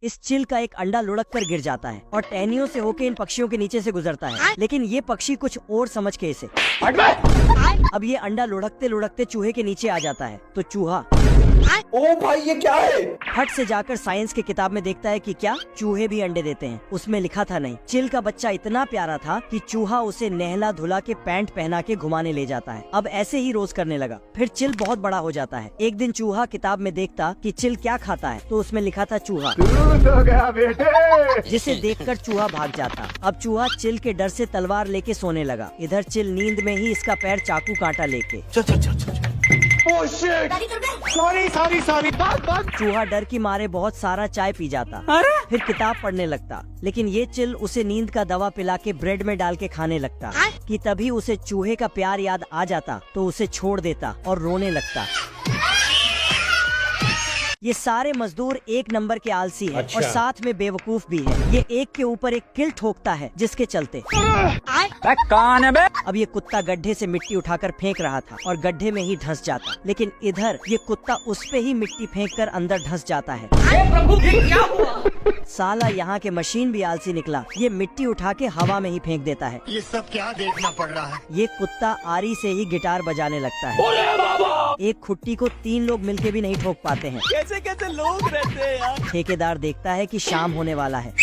इस चिल का एक अंडा लुढ़क कर गिर जाता है और टहनियों से होके इन पक्षियों के नीचे से गुजरता है, लेकिन ये पक्षी कुछ और समझ के इसे अब ये अंडा लुढ़कते लुढ़कते चूहे के नीचे आ जाता है। तो चूहा ओ भाई ये क्या है? फट से जाकर साइंस की किताब में देखता है कि क्या चूहे भी अंडे देते हैं। उसमें लिखा था नहीं। चिल का बच्चा इतना प्यारा था कि चूहा उसे नहला धुला के पैंट पहना के घुमाने ले जाता है। अब ऐसे ही रोज करने लगा। फिर चिल बहुत बड़ा हो जाता है। एक दिन चूहा किताब में देखता कि चिल क्या खाता है, तो उसमें लिखा था चूहा। हो गया बेटे। जिसे देखकर चूहा भाग जाता। अब चूहा चिल के डर से तलवार लेके सोने लगा। इधर चिल नींद में ही इसका पैर चाकू कांटा लेके सॉरी चूहा डर की मारे बहुत सारा चाय पी जाता। फिर किताब पढ़ने लगता, लेकिन ये चिल उसे नींद का दवा पिला के ब्रेड में डाल के खाने लगता कि तभी उसे चूहे का प्यार याद आ जाता, तो उसे छोड़ देता और रोने लगता। ये सारे मजदूर एक नंबर के आलसी हैं और साथ में बेवकूफ भी है। ये एक के ऊपर एक किल ठोकता है, जिसके चलते कौन है बे? अब ये कुत्ता गड्ढे से मिट्टी उठाकर फेंक रहा था और गड्ढे में ही धंस जाता, लेकिन इधर ये कुत्ता उस पे ही मिट्टी फेंककर अंदर धंस जाता है। प्रभु ये क्या हुआ? साला यहाँ के मशीन भी आलसी निकला। ये मिट्टी उठा के हवा में ही फेंक देता है। ये सब क्या देखना पड़ रहा है? ये कुत्ता आरी से ही गिटार बजाने लगता है। एक खुट्टी को 3 लोग मिलके भी नहीं ठोक पाते हैं। कैसे कैसे लोग रहते हैं यार। ठेकेदार देखता है कि शाम होने वाला है,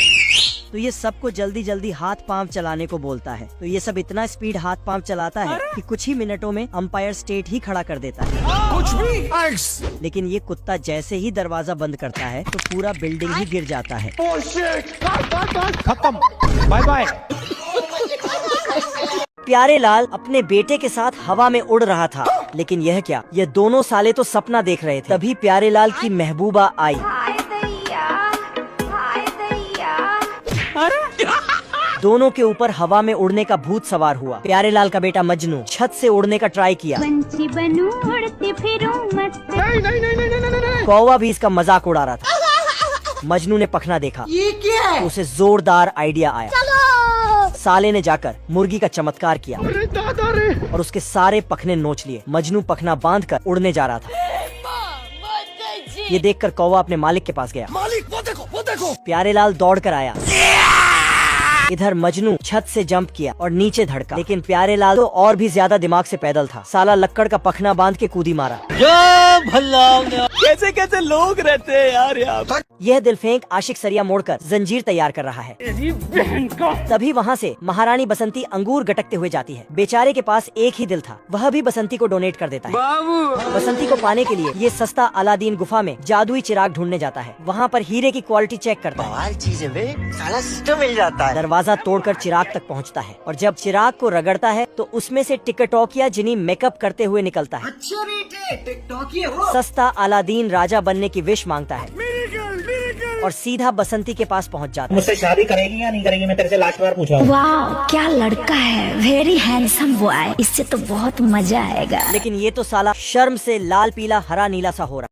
तो ये सबको जल्दी जल्दी हाथ पांव चलाने को बोलता है। तो ये सब इतना स्पीड हाथ पांव चलाता है कि कुछ ही मिनटों में अंपायर स्टेट ही खड़ा कर देता है। कुछ भी। लेकिन ये कुत्ता जैसे ही दरवाजा बंद करता है तो पूरा बिल्डिंग ही गिर जाता है। खत्म। Bye bye. प्यारे लाल अपने बेटे के साथ हवा में उड़ रहा था, लेकिन यह क्या, ये दोनों साले तो सपना देख रहे थे। तभी प्यारे लाल की महबूबा आई। दोनों के ऊपर हवा में उड़ने का भूत सवार हुआ। प्यारे लाल का बेटा मजनू छत से उड़ने का ट्राई किया। पंछी बनूं उड़ते फिरूं मस्त। नहीं। कौवा भी इसका मजाक उड़ा रहा था। मजनू ने पखना देखा। ये क्या है? तो उसे जोरदार आइडिया आया। साले ने जाकर मुर्गी का चमत्कार किया अरे दादा रे। और उसके सारे पखने नोच लिए। मजनू पखना बांधकर उड़ने जा रहा था। ये देखकर कौवा अपने मालिक के पास गया। मालिक वो देखो। प्यारे लाल दौड़ कर आया। इधर मजनू छत से जंप किया और नीचे धड़का, लेकिन प्यारे लाल तो और भी ज्यादा दिमाग से पैदल था। साला लक्कड़ का पखना बांध के कूदी मारा। कैसे कैसे लोग रहते हैं यार यहाँ। यह दिलफेंक आशिक सरिया मोड़कर जंजीर तैयार कर रहा है। तभी वहाँ से महारानी बसंती अंगूर गटकते हुए जाती है। बेचारे के पास एक ही दिल था, वह भी बसंती को डोनेट कर देता है। बसंती को पाने के लिए ये सस्ता अलादीन गुफा में जादुई चिराग ढूंढने जाता है। वहाँ पर हीरे की क्वालिटी चेक करता है। चीजें सारा सिस्टम मिल जाता है। दरवाजा तोड़कर चिराग तक पहुँचता है और जब चिराग को रगड़ता है तो उसमें से टिकटॉकिया जिनी मेकअप करते हुए निकलता है। अच्छा बेटे टिकटॉकिया हो। सस्ता अलादीन राजा बनने की विश मांगता है और सीधा बसंती के पास पहुंच जाता है। मुझसे शादी करेगी या नहीं करेगी, मैं तेरे से लास्ट बार पूछ रहा हूँ। वाह क्या लड़का है, वेरी हैंडसम बॉय, इससे तो बहुत मजा आएगा। लेकिन ये तो साला शर्म से लाल पीला हरा नीला सा हो रहा।